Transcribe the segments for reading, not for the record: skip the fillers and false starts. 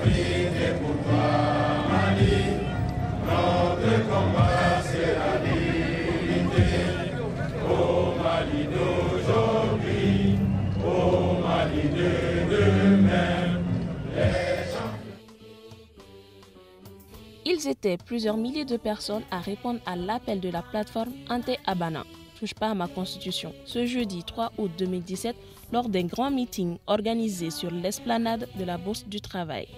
l'Afrique est pour toi, Mali. Notre combat, c'est la dignité. Au Mali d'aujourd'hui, au Mali de demain. Ils étaient plusieurs milliers de personnes à répondre à l'appel de la plateforme Ante Abana, touche pas à ma constitution, ce jeudi 3 août 2017 lors d'un grand meeting organisé sur l'esplanade de la Bourse du Travail.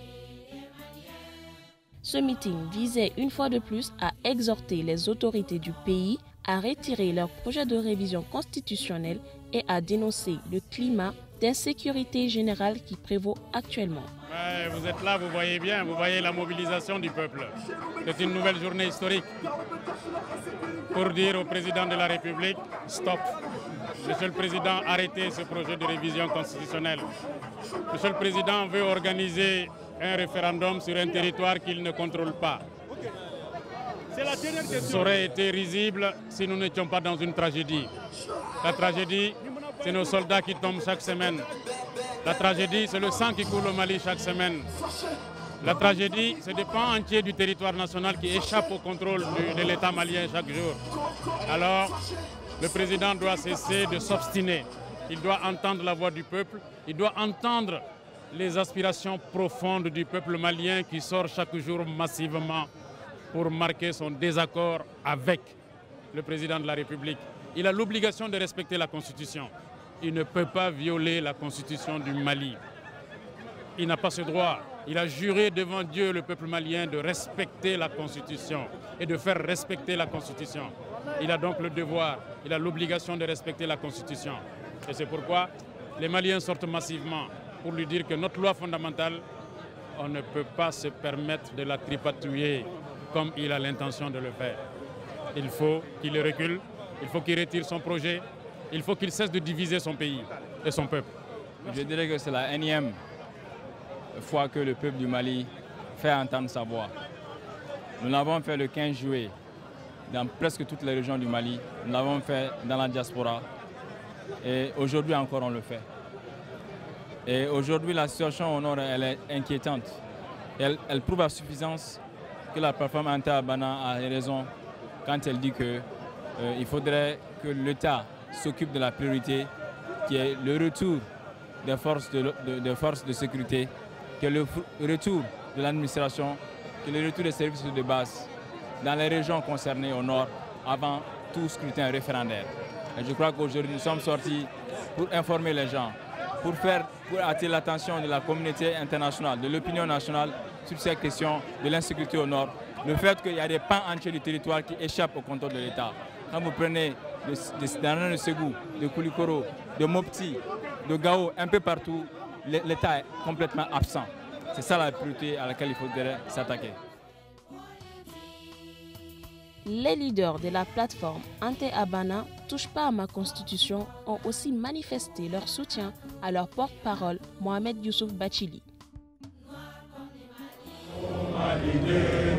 Ce meeting visait une fois de plus à exhorter les autorités du pays à retirer leur projet de révision constitutionnelle et à dénoncer le climat d'insécurité générale qui prévaut actuellement. Ouais, vous êtes là, vous voyez bien, vous voyez la mobilisation du peuple. C'est une nouvelle journée historique pour dire au président de la République, stop. Monsieur le Président, arrêtez ce projet de révision constitutionnelle. Monsieur le Président veut organiser un référendum sur un territoire qu'il ne contrôle pas. Ça aurait été risible si nous n'étions pas dans une tragédie. La tragédie, c'est nos soldats qui tombent chaque semaine. La tragédie, c'est le sang qui coule au Mali chaque semaine. La tragédie, c'est des pans entiers du territoire national qui échappent au contrôle de l'État malien chaque jour. Alors, le président doit cesser de s'obstiner. Il doit entendre la voix du peuple. Il doit entendre les aspirations profondes du peuple malien qui sort chaque jour massivement pour marquer son désaccord avec le président de la République. Il a l'obligation de respecter la Constitution. Il ne peut pas violer la Constitution du Mali. Il n'a pas ce droit. Il a juré devant Dieu, le peuple malien, de respecter la Constitution et de faire respecter la Constitution. Il a donc le devoir, il a l'obligation de respecter la Constitution. Et c'est pourquoi les Maliens sortent massivement pour lui dire que notre loi fondamentale, on ne peut pas se permettre de la tripatouiller comme il a l'intention de le faire. Il faut qu'il recule, il faut qu'il retire son projet, il faut qu'il cesse de diviser son pays et son peuple. Je dirais que c'est la énième fois que le peuple du Mali fait entendre sa voix. Nous l'avons fait le 15 juillet dans presque toutes les régions du Mali. Nous l'avons fait dans la diaspora. Et aujourd'hui encore, on le fait. Et aujourd'hui, la situation au nord, elle est inquiétante. Elle prouve à suffisance que la plateforme Ante Abana a raison quand elle dit qu'il faudrait que l'État s'occupe de la priorité, qui est le retour des forces de sécurité, que le retour de l'administration, que le retour des services de base dans les régions concernées au nord avant tout scrutin référendaire. Et je crois qu'aujourd'hui, nous sommes sortis pour informer les gens, pour attirer l'attention de la communauté internationale, de l'opinion nationale sur ces questions de l'insécurité au nord. Le fait qu'il y a des pans entiers du territoire qui échappent au contrôle de l'État. Quand vous prenez de Ségou, de Koulikoro, de Mopti, de Gao, un peu partout, l'État est complètement absent. C'est ça la priorité à laquelle il faudrait s'attaquer. Les leaders de la plateforme Ante Abana, touche pas à ma constitution, ont aussi manifesté leur soutien à leur porte-parole, Mohamed Youssouf Bachili. Au Mali de